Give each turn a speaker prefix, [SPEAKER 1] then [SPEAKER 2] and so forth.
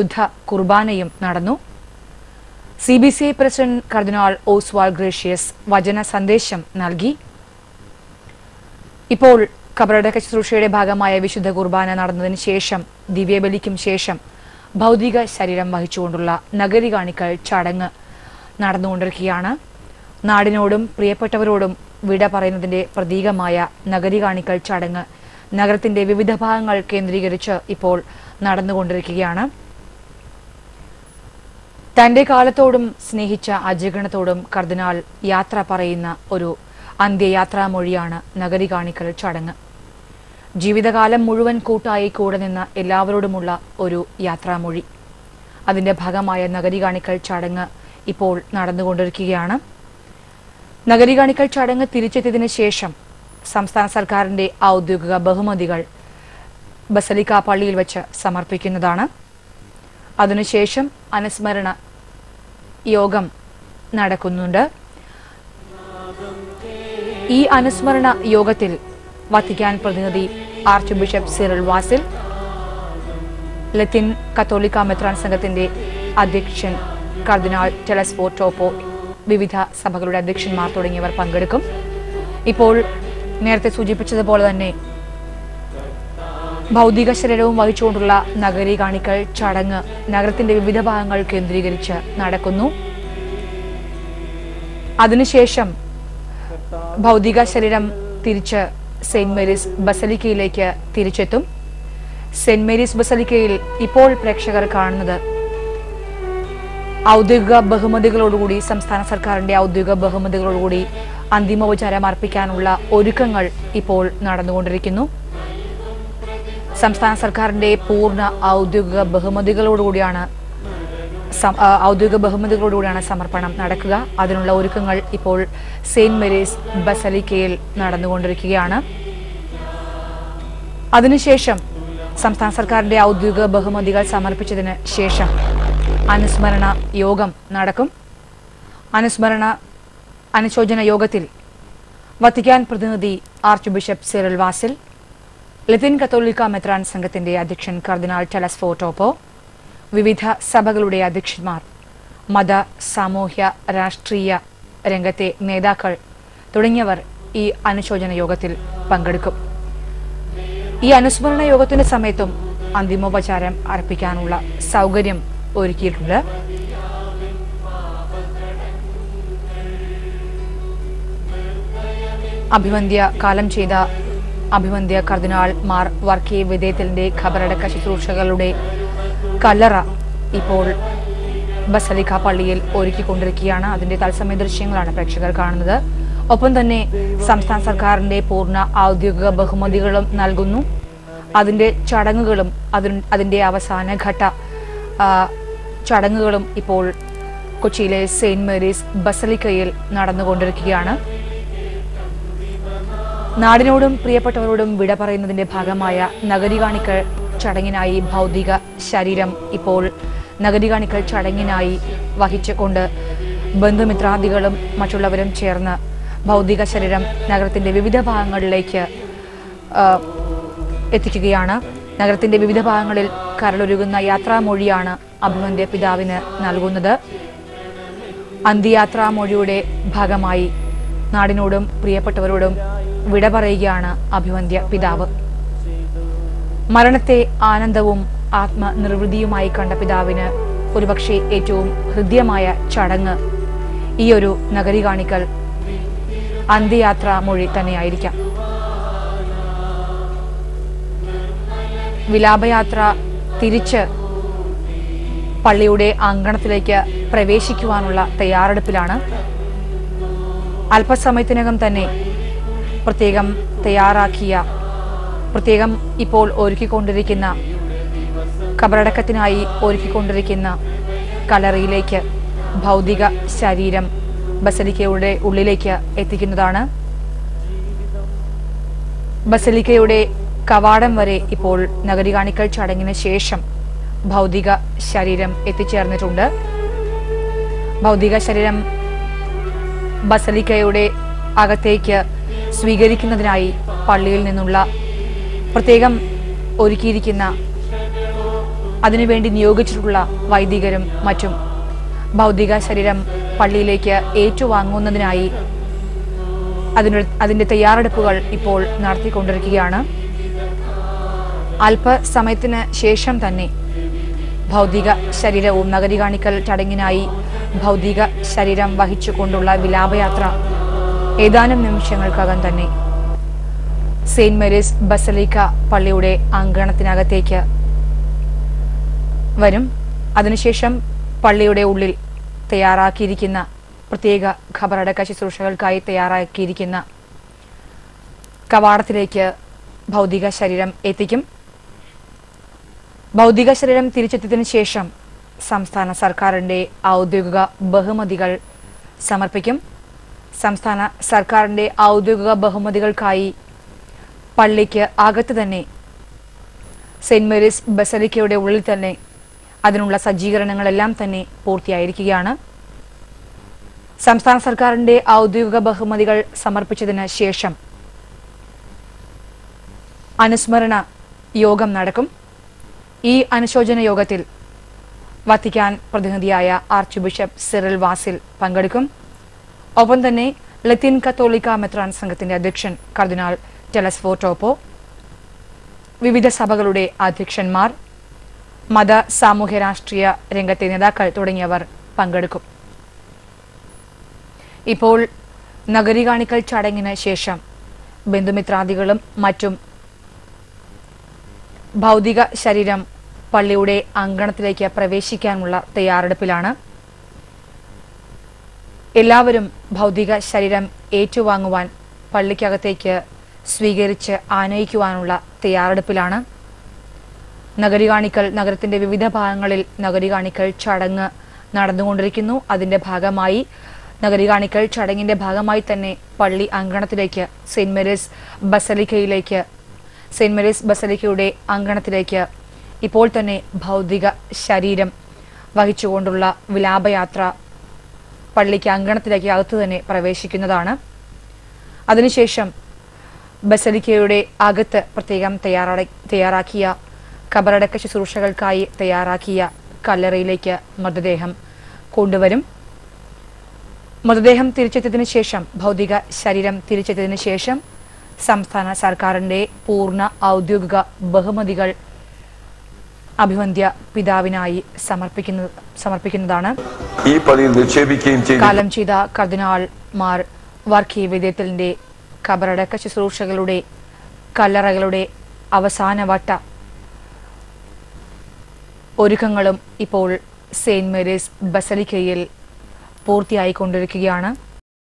[SPEAKER 1] വിശുദ്ധ കുർബാനയും നടന്നു. CBCI പ്രസിഡന്റ് കർദിനാൾ ഓസ്വാൾഡ് ഗ്രേഷ്യസ് വചന സന്ദേശം നൽകി. ഇപ്പോൾ കബറടക്ക ശുശ്രൂഷയുടെ ഭാഗമായ വിശുദ്ധ കുർബാന നടന്നതിന് ശേഷം ദിവ്യബലിക്കും ശേഷം ഭൗതിക ശരീരം വഹിച്ചുകൊണ്ടുള്ള നഗരി കാണിക്കൽ ചടങ്ങ് നടന്നുകൊണ്ടിരിക്കുകയാണ്. നാടിനോടും പ്രിയപ്പെട്ടവരോടും വിട പറയുന്നതിന്റെ പ്രതീകമായ നഗരി കാണിക്കൽ ചടങ്ങ് നഗരത്തിന്റെ വിവിധ ഭാഗങ്ങൾ കേന്ദ്രീകരിച്ച് ഇപ്പോൾ നടന്നുകൊണ്ടിരിക്കുകയാണ്. തന്റെ കാലത്തോടും സ്നേഹിച്ച അജഗണത്തോടും കർദിനാൾ യാത്ര പറയുന്ന ഒരു അന്ത്യയാത്രാമൊഴിയാണ് നഗരി കാണിക്കൽ ചടങ്ങ്. ജീവിതകാലം മുഴുവൻ കൂട്ടായി കൂടെ നിന്ന് എല്ലാവരോടുമുള്ള ഒരു യാത്രാമൊഴി. അതിന്റെ ഭാഗമായ നഗരി കാണിക്കൽ ചടങ്ങ് ഇപ്പോൾ നടന്നുകൊണ്ടിരിക്കുകയാണ്. നഗരി കാണിക്കൽ ചടങ്ങ് തിരിച്ചെത്തിയതിനു ശേഷം സംസ്ഥാന സർക്കാരിന്റെ ഔദ്യോഗിക ബഹുമതികൾ ബസലിക്ക പള്ളിയിൽ വെച്ച് സമർപ്പിക്കുന്നതാണ്. അതിനുശേഷം അനുസ്മരണ യോഗം നടക്കുന്നുണ്ട്. ഈ അനുസ്മരണ യോഗത്തിൽ വത്തിക്കാൻ പ്രതിനിധി ആർച്ച് ബിഷപ്പ് സിറിൽ വാസിൽ, ലത്തീൻ കത്തോലിക്ക മെത്രാൻ സംഘത്തിന്റെ അധ്യക്ഷൻ കർദിനാൾ ടെലസ്ഫോ ടോപ്പോ, വിവിധ സഭകളുടെ അധ്യക്ഷന്മാർ തുടങ്ങിയവർ പങ്കെടുക്കും. ഇപ്പോൾ നേരത്തെ സൂചിപ്പിച്ചതുപോലെ തന്നെ ഭൗതിക ശരീരവും വഹിച്ചുകൊണ്ടുള്ള നഗരി കാണിക്കൽ ചടങ്ങ് നഗരത്തിന്റെ വിവിധ ഭാഗങ്ങൾ കേന്ദ്രീകരിച്ച് നടക്കുന്നു. അതിനുശേഷം ഭൗതിക ശരീരം തിരിച്ച് സെന്റ് മേരീസ് ബസലിക്കയിലേക്ക് തിരിച്ചെത്തും. സെന്റ് മേരീസ് ബസലിക്കയിൽ ഇപ്പോൾ പ്രേക്ഷകർ കാണുന്നത് ഔദ്യോഗിക ബഹുമതികളോടുകൂടി, സംസ്ഥാന സർക്കാരിന്റെ ഔദ്യോഗിക ബഹുമതികളോടുകൂടി അന്തിമോപചാരം അർപ്പിക്കാനുള്ള ഒരുക്കങ്ങൾ ഇപ്പോൾ നടന്നുകൊണ്ടിരിക്കുന്നു. സംസ്ഥാന സർക്കാരിന്റെ പൂർണ്ണ ഔദ്യോഗിക ബഹുമതികളോടുകൂടിയാണ് സമർപ്പണം നടക്കുക. അതിനുള്ള ഒരുക്കങ്ങൾ ഇപ്പോൾ സെന്റ് മേരീസ് ബസലിക്കയിൽ നടന്നുകൊണ്ടിരിക്കുകയാണ്. അതിനുശേഷം സംസ്ഥാന സർക്കാരിന്റെ ഔദ്യോഗിക ബഹുമതികൾ സമർപ്പിച്ചതിന് ശേഷം അനുസ്മരണ യോഗം നടക്കും. അനുശോചന യോഗത്തിൽ വത്തിക്കാൻ പ്രതിനിധി ആർച്ച് ബിഷപ്പ് സിറിൽ വാസിൽ, ലത്തീൻ കത്തോലിക്ക മെത്രാൻ സംഘത്തിന്റെ അധ്യക്ഷൻ കർദിനാൾ ടെലസ്ഫോ ടോപ്പോ, വിവിധ സഭകളുടെ അധ്യക്ഷന്മാർ, മത, സാമൂഹ്യ, രാഷ്ട്രീയ രംഗത്തെ നേതാക്കൾ തുടങ്ങിയവർ ഈ അനുശോചന യോഗത്തിൽ പങ്കെടുക്കും. ഈ അനുസ്മരണ യോഗത്തിന്റെ സമയത്തും അന്തിമോപചാരം അർപ്പിക്കാനുള്ള സൗകര്യം ഒരുക്കിയിട്ടുണ്ട്. കാലം ചെയ്ത അഭിവന്ദ്യ കർദിനാൾ മാർ വർക്കി വിദേത്തലിന്റെ ഖബറടക്ക ശുശ്രൂഷകളുടെ കല്ലറ ഇപ്പോൾ ബസലിക്ക പള്ളിയിൽ ഒരുക്കിക്കൊണ്ടിരിക്കുകയാണ്. അതിന്റെ തത്സമയ ദൃശ്യങ്ങളാണ് പ്രേക്ഷകർ കാണുന്നത്. ഒപ്പം തന്നെ സംസ്ഥാന സർക്കാരിന്റെ പൂർണ്ണ ഔദ്യോഗിക ബഹുമതികളും നൽകുന്നു. അതിന്റെ ചടങ്ങുകളും അതിന്റെ അവസാന ഘട്ട ചടങ്ങുകളും ഇപ്പോൾ കൊച്ചിയിലെ സെന്റ് മേരീസ് ബസലിക്കയിൽ നടന്നുകൊണ്ടിരിക്കുകയാണ്. നാടിനോടും പ്രിയപ്പെട്ടവരോടും വിട പറയുന്നതിന്റെ ഭാഗമായ നഗരി കാണിക്കൽ ചടങ്ങിനായി ഭൗതിക ശരീരം ഇപ്പോൾ നഗരി കാണിക്കൽ ചടങ്ങിനായി വഹിച്ചുകൊണ്ട് ബന്ധുമിത്രാദികളും മറ്റുള്ളവരും ചേർന്ന് ഭൗതിക ശരീരം നഗരത്തിന്റെ വിവിധ ഭാഗങ്ങളിലേക്ക് എത്തിക്കുകയാണ്. നഗരത്തിന്റെ വിവിധ ഭാഗങ്ങളിൽ കരളൊരുകുന്ന യാത്രാമൊഴിയാണ് അഭിവന്ദ്യ പിതാവിന് നൽകുന്നത്. അന്ത്യയാത്രാമൊഴിയുടെ ഭാഗമായി നാടിനോടും പ്രിയപ്പെട്ടവരോടും വിട പറയുകയാണ് അഭിവന്ദ്യ പിതാവ്. മരണത്തെ ആനന്ദവും ആത്മനിർവൃതിയുമായി കണ്ട പിതാവിന് ഒരുപക്ഷെ ഏറ്റവും ഹൃദ്യമായ ചടങ്ങ് ഈ ഒരു നഗരി കാണിക്കൽ അന്ത്യയാത്രാമൊഴി തന്നെയായിരിക്കാം. വിലാപയാത്ര തിരിച്ച് പള്ളിയുടെ അങ്കണത്തിലേക്ക് പ്രവേശിക്കുവാനുള്ള തയ്യാറെടുപ്പിലാണ്. അല്പസമയത്തിനകം തന്നെ പ്രത്യേകം ഇപ്പോൾ ഒരുക്കിക്കൊണ്ടിരിക്കുന്ന ഖബറടക്കത്തിനായി ഒരുക്കിക്കൊണ്ടിരിക്കുന്ന കല്ലറയിലേക്ക് ഭൗതിക ശരീരം ബസലിക്കയുടെ ഉള്ളിലേക്ക് എത്തിക്കുന്നതാണ്. ബസലിക്കയുടെ കവാടം വരെ ഇപ്പോൾ നഗരി കാണിക്കൽ ചടങ്ങിന് ശേഷം ഭൗതിക ശരീരം എത്തിച്ചേർന്നിട്ടുണ്ട്. ഭൗതിക ശരീരം ബസലിക്കയുടെ അകത്തേക്ക് സ്വീകരിക്കുന്നതിനായി പള്ളിയിൽ നിന്നുള്ള പ്രത്യേകം ഒരുക്കിയിരിക്കുന്ന അതിനുവേണ്ടി നിയോഗിച്ചിട്ടുള്ള വൈദികരും മറ്റും ഭൗതിക ശരീരം പള്ളിയിലേക്ക് ഏറ്റുവാങ്ങുന്നതിനായി അതിന്റെ തയ്യാറെടുപ്പുകൾ ഇപ്പോൾ നടത്തിക്കൊണ്ടിരിക്കുകയാണ്. അല്പസമയത്തിന് ശേഷം തന്നെ ഭൗതിക ശരീരവും നഗരി കാണിക്കൽ ചടങ്ങിനായി ഭൗതിക ശരീരം വഹിച്ചുകൊണ്ടുള്ള വിലാപയാത്ര ഏതാനും നിമിഷങ്ങൾക്കകം തന്നെ സെയിന്റ് മേരീസ് ബസലിക്ക പള്ളിയുടെ അങ്കണത്തിനകത്തേക്ക് വരും. അതിനുശേഷം പള്ളിയുടെ ഉള്ളിൽ തയ്യാറാക്കിയിരിക്കുന്ന പ്രത്യേക ഖബറടക്ക ശുശ്രൂഷകൾക്കായി തയ്യാറാക്കിയിരിക്കുന്ന കവാടത്തിലേക്ക് ഭൗതിക ശരീരം എത്തിക്കും. ഭൗതിക ശരീരം തിരിച്ചെത്തിയതിനു ശേഷം സംസ്ഥാന സർക്കാരിന്റെ ഔദ്യോഗിക ബഹുമതികൾ സമർപ്പിക്കും. സംസ്ഥാന സർക്കാരിന്റെ ഔദ്യോഗിക ബഹുമതികൾക്കായി പള്ളിക്ക് അകത്ത് തന്നെ സെയിന്റ് മേരീസ് ബസലിക്കയുടെ ഉള്ളിൽ തന്നെ അതിനുള്ള സജ്ജീകരണങ്ങളെല്ലാം തന്നെ പൂർത്തിയായിരിക്കുകയാണ്. സംസ്ഥാന സർക്കാരിന്റെ ഔദ്യോഗിക ബഹുമതികൾ സമർപ്പിച്ചതിന് ശേഷം അനുസ്മരണ യോഗം നടക്കും. ഈ അനുശോചന യോഗത്തിൽ വത്തിക്കാൻ പ്രതിനിധിയായ ആർച്ച് ബിഷപ്പ് സിറിൽ വാസിൽ പങ്കെടുക്കും. ഒപ്പം തന്നെ ലത്തീൻ കത്തോലിക്ക മെത്രാൻ സംഘത്തിന്റെ അധ്യക്ഷൻ കർദിനാൾ ടെലസ്ഫോ ടോപ്പോ, വിവിധ സഭകളുടെ അധ്യക്ഷന്മാർ, മത സാമൂഹ്യ രാഷ്ട്രീയ രംഗത്തെ നേതാക്കൾ തുടങ്ങിയവർ പങ്കെടുക്കും. ഇപ്പോൾ നഗരി കാണിക്കൽ ചടങ്ങിന് ശേഷം ബന്ധുമിത്രാദികളും മറ്റും ഭൗതിക ശരീരം പള്ളിയുടെ അങ്കണത്തിലേക്ക് പ്രവേശിക്കാനുള്ള തയ്യാറെടുപ്പിലാണ്. എല്ലാവരും ഭൗതിക ശരീരം ഏറ്റുവാങ്ങുവാൻ പള്ളിക്കകത്തേക്ക് സ്വീകരിച്ച് ആനയിക്കുവാനുള്ള തയ്യാറെടുപ്പിലാണ്. നഗരി കാണിക്കൽ നഗരത്തിന്റെ വിവിധ ഭാഗങ്ങളിൽ നഗരി കാണിക്കൽ ചടങ്ങ് നടന്നുകൊണ്ടിരിക്കുന്നു. അതിന്റെ ഭാഗമായി നഗരി കാണിക്കൽ ചടങ്ങിന്റെ ഭാഗമായി തന്നെ പള്ളി അങ്കണത്തിലേക്ക് സെയിന്റ് മേരീസ് ബസലിക്കയുടെ അങ്കണത്തിലേക്ക് ഇപ്പോൾ തന്നെ ഭൗതിക ശരീരം വഹിച്ചുകൊണ്ടുള്ള വിലാപയാത്ര പള്ളിക്ക് അങ്കണത്തിലേക്ക് അകത്തു തന്നെ പ്രവേശിക്കുന്നതാണ്. അതിനുശേഷം ബസലിക്കയുടെ അകത്ത് പ്രത്യേകം തയ്യാറാക്കിയ ഖബറടക്ക ശുശ്രൂഷകൾക്കായി തയ്യാറാക്കിയ കല്ലറയിലേക്ക് മൃതദേഹം കൊണ്ടുവരും. മൃതദേഹം തിരിച്ചെത്തിയതിനു ശേഷം ഭൗതിക ശരീരം തിരിച്ചെത്തിയതിനു ശേഷം സംസ്ഥാന സർക്കാരിന്റെ പൂർണ്ണ ഔദ്യോഗിക ബഹുമതികൾ അഭിവന്ദ്യ പിതാവിനായി സമർപ്പിക്കുന്നതാണ്.
[SPEAKER 2] ഈ പള്ളിയിൽ നിക്ഷേപിക്കുകയും ചെയ്തു.
[SPEAKER 1] കാലം ചെയ്ത കർദിനാൾ മാർ വർക്കി വിദ്യത്തിന്റെ ഖബറടക്ക ശുശ്രൂഷകളുടെ കല്ലറകളുടെ അവസാനവട്ട ഒരുക്കങ്ങളും ഇപ്പോൾ സെയിന്റ് മേരീസ് ബസലിക്കയിൽ പൂർത്തിയായിക്കൊണ്ടിരിക്കുകയാണ്.